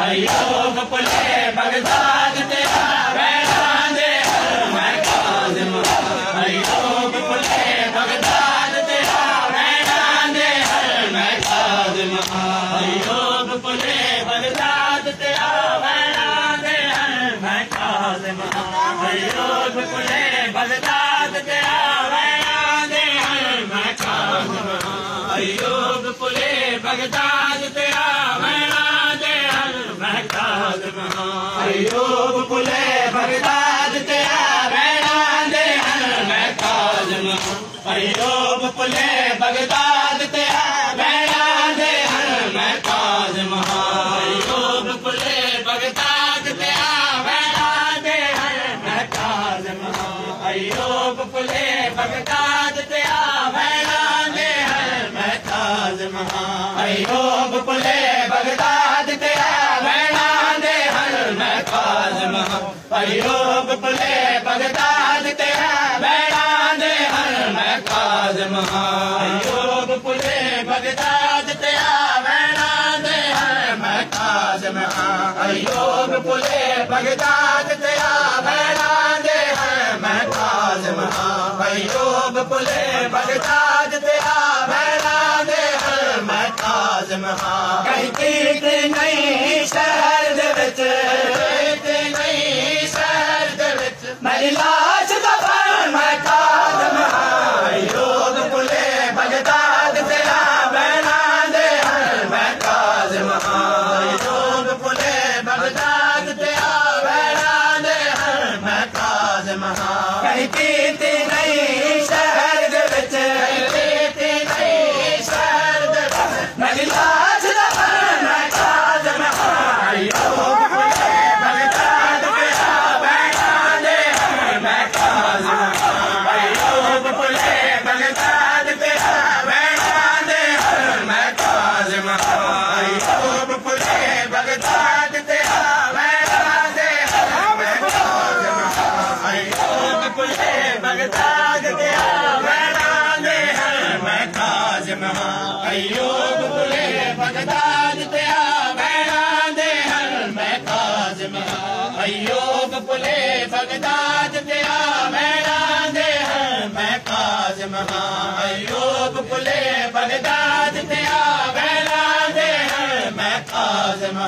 अय्यूब पुले Baghdad तेरा बैठा दे मैं काज़िम। अय्यूब पुले बगदाद तेरा बैठा दे मैं काज़िम। अय्यूब पुले बगदाद तेरा बैठा दे मैं काज़िम। अय्यूब पुले बगदाद तेरा बैठा दे मैं काज़िम। अय्यूब पुले बगदाद तेरा बैठा दे मैं काज़िम। अय्यूब पुले बगदाद तेरा बैठा दे मैं काज़िम। अय्यूब पुले बगदाद तेरा बैठा दे मैं काज़िम। अय्यूब पुले बगदाद तेरा बैठा दे मैं काज़िम। अय्यूब पुले बगदाद तेरा बैठा दे मैं काज़िम। अय्यूब पुले बगदाद तेरा बैठा दे मैं काज़िम। अय्यूब पुले बगदाद तेरा बैठा दे मैं काज़िम। अय्यूब पुले बगदाद तेरा बैठा दे मैं काज़िम। अय्यूब पुले बगदाद तेरा बैठा दे मैं काज़िम। अय्यूब पुले बगदाद तेरा बैठा दे मैं काज़िम। कहती थी नहीं शहर दे विच, कहती नहीं शहर दे विच मेरी लाश दफन मैं काज़िम। अय्यूब पुले बगदाद तेरा बैठा दे मैं काज़िम। अय्यूब पुले बगदाद तेरा बैठा दे मैं काज़िम। कहती थी नहीं शहर दे विच, कहती थी नहीं शहर दे विच मेरी लाश दफन मैं काज़िम। अय्यूब पुले बगदाद तेरा बैठा दे मैं काज़िम। अय्यूब पुले बगदाद तेरा बैठा दे मैं काज़िम। अय्यूब पुले बगदाद तेरा बैठा दे मैं काज़िम। अय्यूब पुले बगदाद तेरा बैठा दे मैं काज़िम। अय्यूब पुले बगदाद तेरा बैठा दे मैं काज़िम। अय्यूब पुले बगदाद तेरा बैठा दे मैं काज़िम। अय्यूब पुले बगदाद तेरा बैठा दे मैं काज़िम।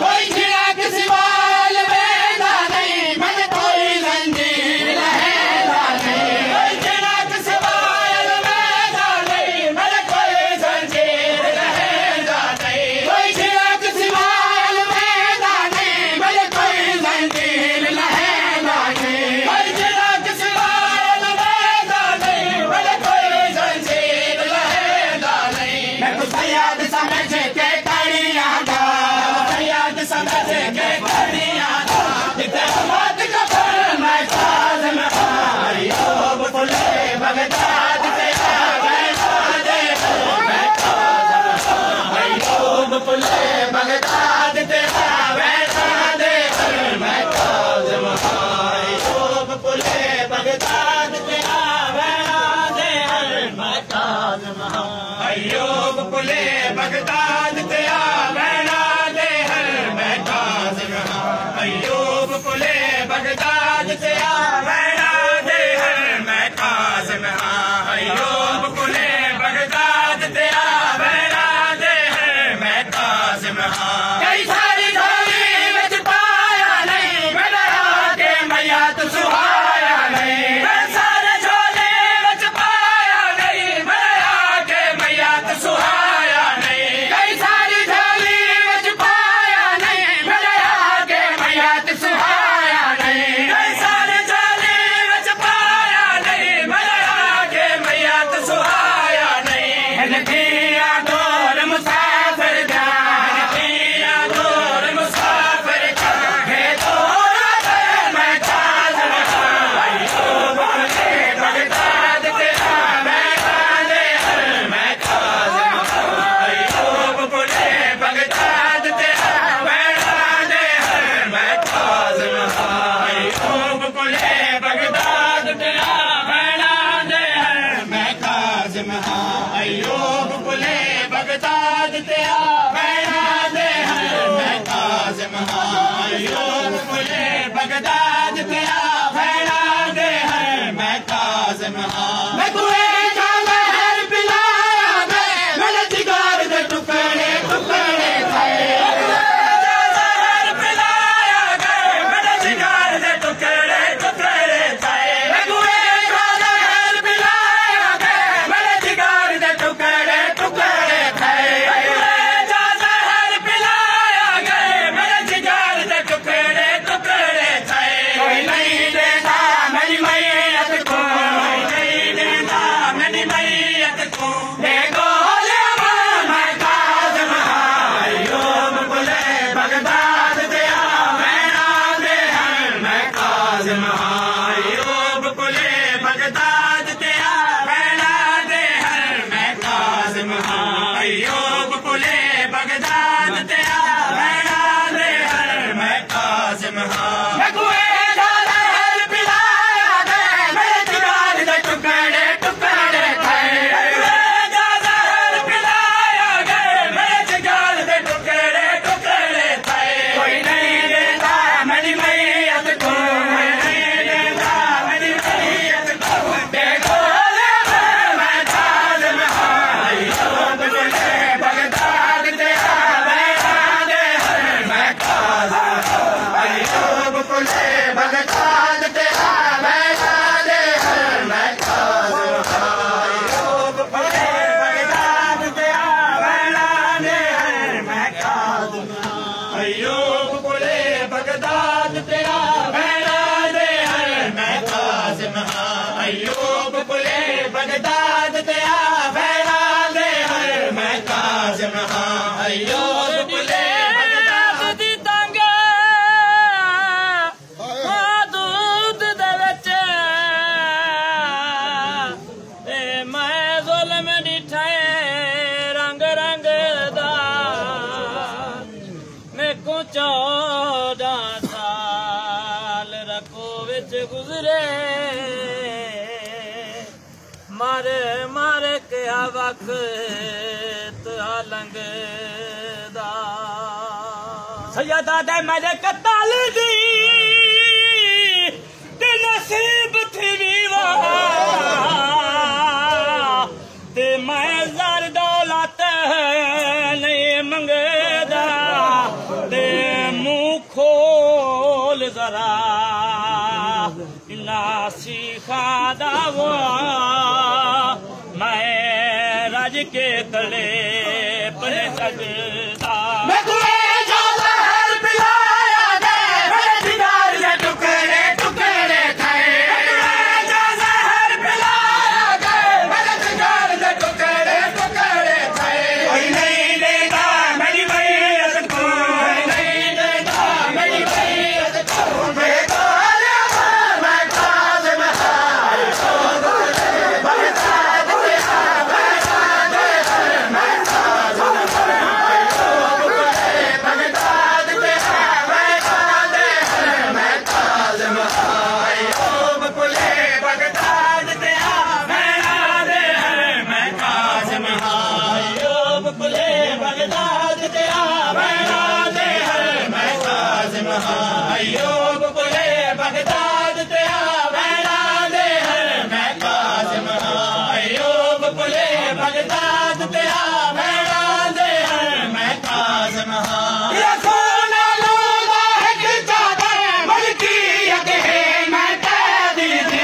कोई चिराग सिवाल बेदा नहीं मन कोई जंजीर लहरा नहीं। कोई चिराग सिवाल बेदा नहीं मन कोई जंजीर लहरा नहीं। कोई चिराग सिवाल बेदा नहीं मन कोई जंजीर लहरा नहीं। कोई चिराग सिवाल बेदा नहीं मन कोई जंजीर लहरा नहीं। मैं कुछ याद समझ के कड़ियां दा, याद समझ के कड़ियां दा मौत का फल मैं काज़िम। अय्यूब पुले बगदाद तेरा बैठा दे मैं काज़िम। अय्यूब पुले बगदाद तेरा बैठा दे मैं काज़िम। अय्यूब पुले बगदाद तेरा बैठा दे मैं काज़िम। अय्यूब पुले बगदाद तेरा बैठा दे मैं काज़िम। अय्यूब पुले बगदाद तेरा बैठा दे मैं काज़िम। अय्यूब पुले बगदाद तेरा बैठा दे मैं काज़िम। कई सारी झोली विच पाया नहीं मेरा के मैया तू सुहाया नहीं। कई सारे झोली विच पाया नहीं मेरा के मैया तू सुहाया नहीं। कई सारी झोली विच पाया नहीं मेरा के मैया तू सुहाया नहीं। कई सारे झोली विच पाया नहीं मेरा के मैया तू सुहाया नहीं। हिन दिया डोर मुसाफिर दा, हिन दिया डोर अयूब पुले बगदाद तेरा भैणा दे हर मैं काज़िम हां अयूब पुले बगदाद तेरा भैणा दे हर मैं काज़िम हां अयूब पुले गुजरे मारे मारे क्या वक्त लंघदा सैयदा दे मेरे कताल दी ते नसीब थी वीवा ते मैं ज़र दौलत नहीं मंगदा ते मुँह खोल जरा सीखा दावा मैं राज के तले पर सकता अयूब पुले बगदाद तेरा भैणा दे हर मैं काज़िम हां अयूब पुले बगदाद तेरा भैणा दे हर मैं काज़िम हां अयूब पुले बगदाद तेरा भैणा दे हर मैं काज़िम हां ये खून आलूदा हिक जादे मलकियत है मैं कैदी थी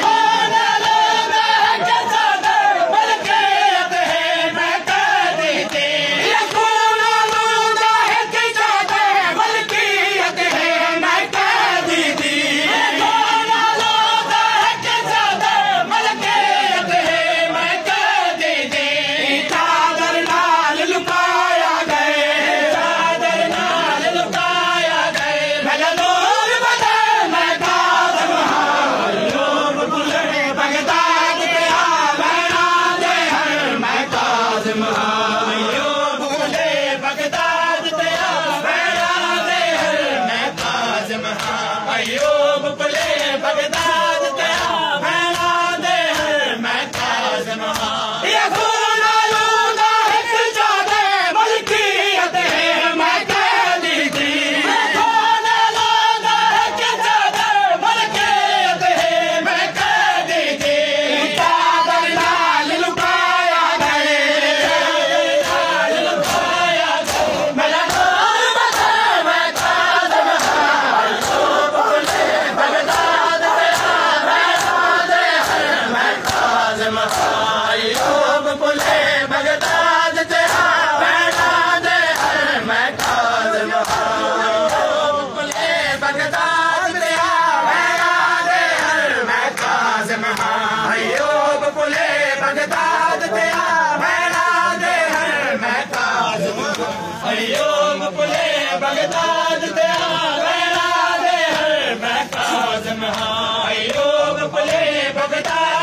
खून आलूदा हिक जादे मलकियत है मैं कैदी थी चादर नाल लुकाया गए मेरा नूर बसे मैं काज़िम हां अयूब पुले बगदाद तेरा भैणा दे हर मैं काज़िम हां अयूब पुले बगदाद तेरा भैणा दे हर मैं काज़िम हां अयूब पुले बगदाद तेरा भैणा दे हर मैं काज़िम हां अयूब पुले बगदाद तेरा भैणा दे हर मैं काज़िम हां अयूब पुले बगदाद